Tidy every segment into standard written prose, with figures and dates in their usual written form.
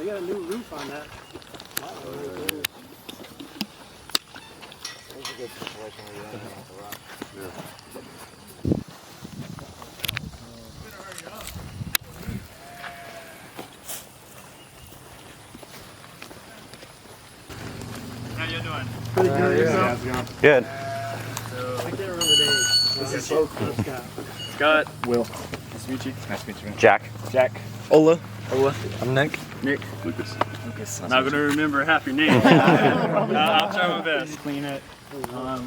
They got a new roof on that. That's a good situation where you don't have to rock. How you doing? Pretty good yourself? Good. I can't remember names. This is Scott. Scott. Will. Nice to meet you. Nice to meet you, man. Jack. Jack. Ola. Ola. I'm Nick. Nick. Lucas. I'm not going to remember half your name. I'll try my best. Clean it.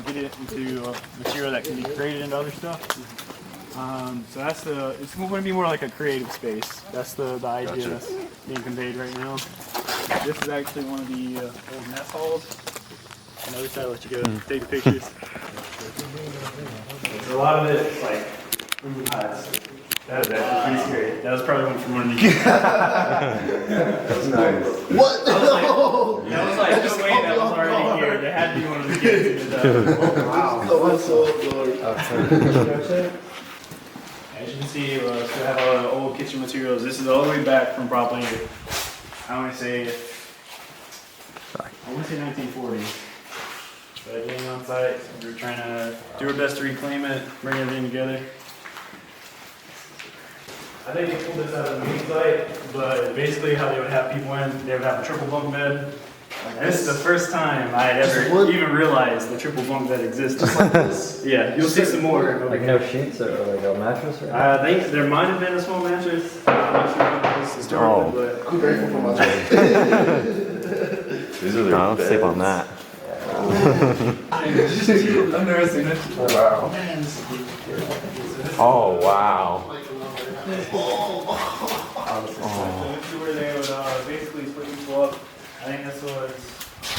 Get it into material that can be created into other stuff. So that's it's going to be more like a creative space. That's the idea that's being conveyed right now. This is actually one of the old mess halls. On the other side, I'll let you go take pictures. So a lot of it is like food huts. That was actually pretty scary. That was probably one from underneath. That's nice. What? That was like no way that was already here. There had to be one of the kids in the Wow. As you can see, we still have a lot of old kitchen materials. This is all the way back from probably, I want to say 1940s. But getting on site, we were trying to do our best to reclaim it, bring everything together. I think they pulled this out of the main site, but basically how they would have people in, they would have a triple bunk bed. And this is the first time I had ever even realized the triple bunk bed existed. Yeah, you'll see some more. Like no sheets or like a mattress or I think there might have been a small mattress. I'm not sure what this is historically, but I'm grateful for my choice. These are their I'll sleep on that. I've never seen it. Wow. Oh, wow. this is where they would basically split people up. I think this was,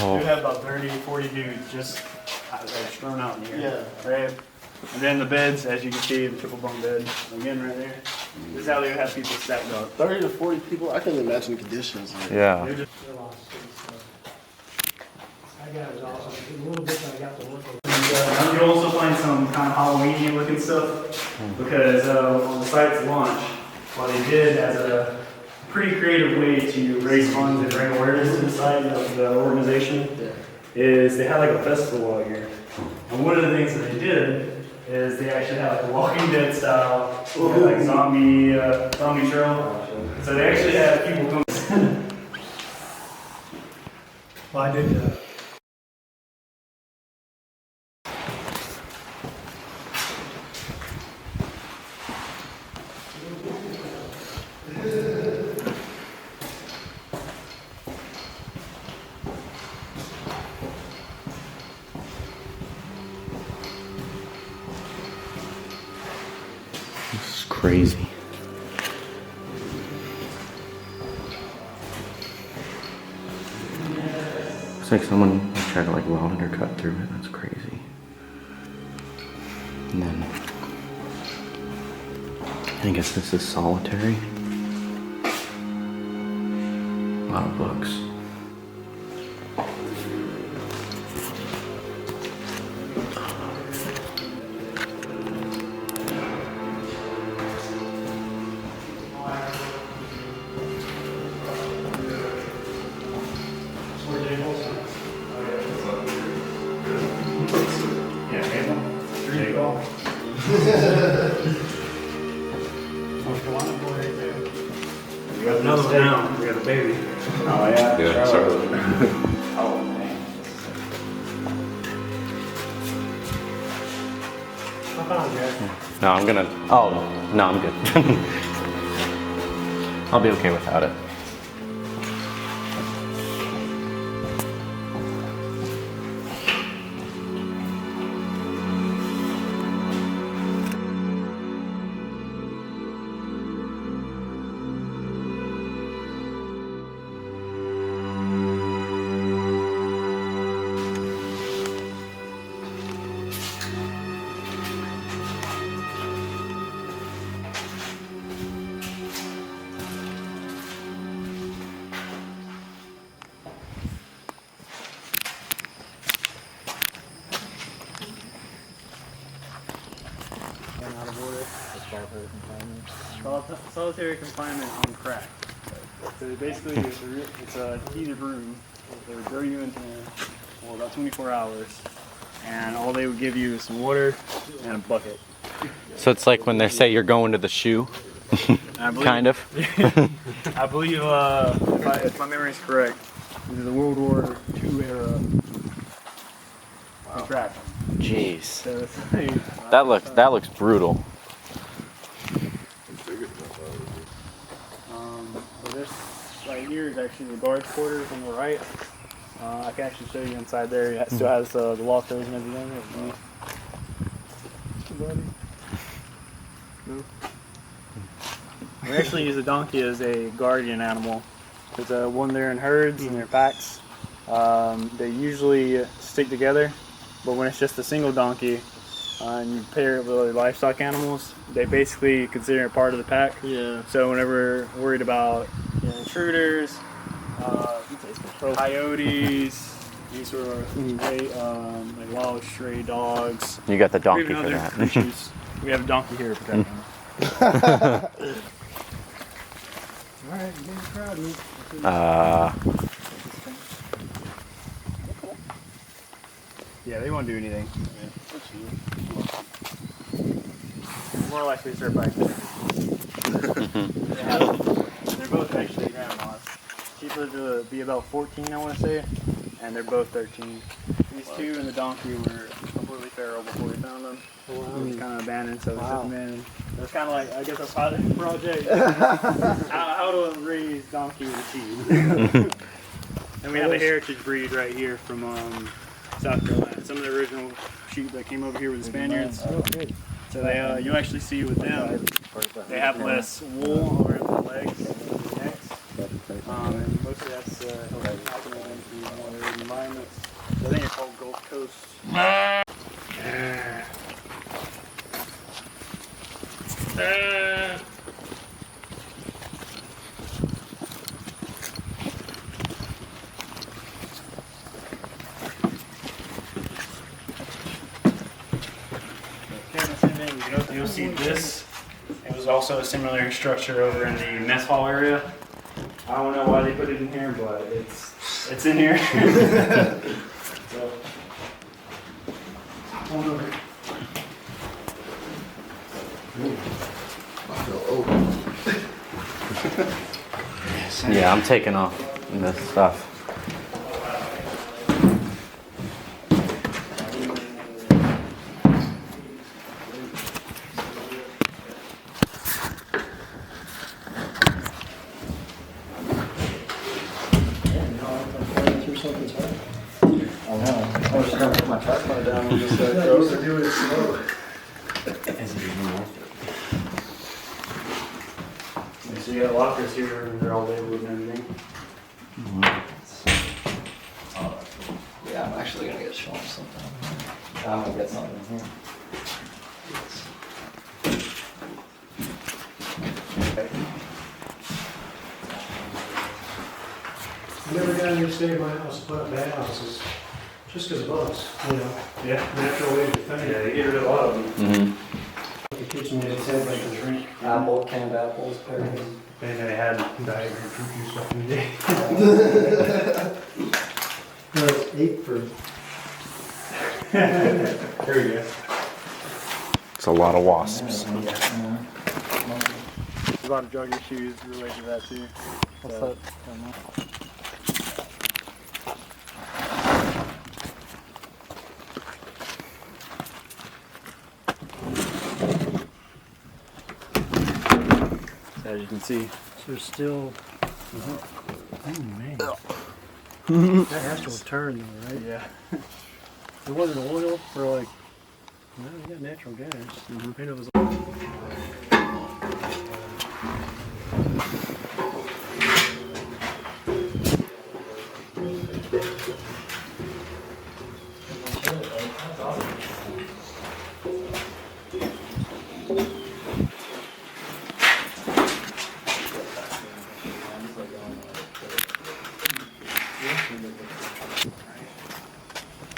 we would have about 30, 40 dudes just like strewn out in here. Yeah. Right? And then the beds, as you can see, the triple bunk bed, again right there. This is how they would have people stacked up. 30 to 40 people. I can't imagine the conditions. Yeah. I got it all. A little bit I got to work with. You'll also find some kind of Halloween looking stuff because on the site's launch, what they did as a pretty creative way to raise funds and bring awareness to the site of the organization is they had like a festival out here. And one of the things that they did is they actually had like a Walking Dead style, like zombie trail. So they actually had people come. Well, I did This is crazy. Looks like someone tried to like weld it or cut through it. That's crazy. And then I guess this is solitary. A lot of books. We got another one down. We got a baby. Oh yeah. Yeah, sorry. Oh man. No, I'm gonna. Oh, no, I'm good. I'll be okay without it. Solitary confinement on crack. So basically, it's a heated room. They would throw you in there for about 24 hours, and all they would give you is some water and a bucket. So it's like when they say you're going to the shoe, kind of. I believe, if my memory is correct, this is the World War II era contraption. Jeez, So it's like, that looks brutal. So this right here is actually the guard's quarters on the right. I can actually show you inside there. It still has the lockers and everything. No. We actually use the donkey as a guardian animal. There's one there in herds and their packs. They usually stick together, but when it's just a single donkey and you pair it with other livestock animals, they basically consider it part of the pack. Yeah. So whenever we're worried about intruders, coyotes, these sort of like wild stray dogs, You got the or donkey even for other that. creatures, we have a donkey here to protect them. All right, you're getting crowded. Yeah, they won't do anything. More likely to start biting. They're both actually grandmas. She's lived to be about 14, I want to say, and they're both 13. These two and the donkey were completely feral before we found them. It was kind of abandoned, so we took them in. It was kind of like, I guess, a pilot project. how to raise donkey with sheep. And we have a heritage breed right here from South Carolina. Some of the original sheep that came over here with the Spaniards. So they, you'll actually see with them, they have less wool around their legs and their necks. And mostly that's happening in more urban environments. So I think it's called Gulf Coast. You'll see this. It was also a similar structure over in the mess hall area. I don't know why they put it in here, but it's in here. So, hold over. Yeah, I'm taking off this stuff. I was just gonna put my tripod down and just go to do it slow. So you got lockers here, and they're all labeled and everything. Yeah, I'm actually gonna get shown something. I'm gonna get something in here. I never got any stay in my house to put up bad houses, just because of bugs, you know. Yeah. Natural way to defend Yeah, it. they get rid of a lot of them. Mm-hmm. The kitchen made its head like a drink. Canned apples, pears. They had Diet and fruit juice back in the day. No, it's 8 for. There we go. It's a lot of wasps. A lot of drug issues related to that too. What's So, that? as you can see. So there's still. Oh man. That has to have turned though, right? Yeah. It wasn't oil or like. No, you got natural gas. I know it was.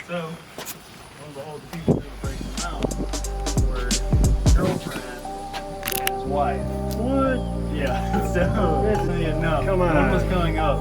So, one of the old people who were breaking them out were his girlfriend and his wife. What? Yeah. That's not enough. Come on. One was coming up.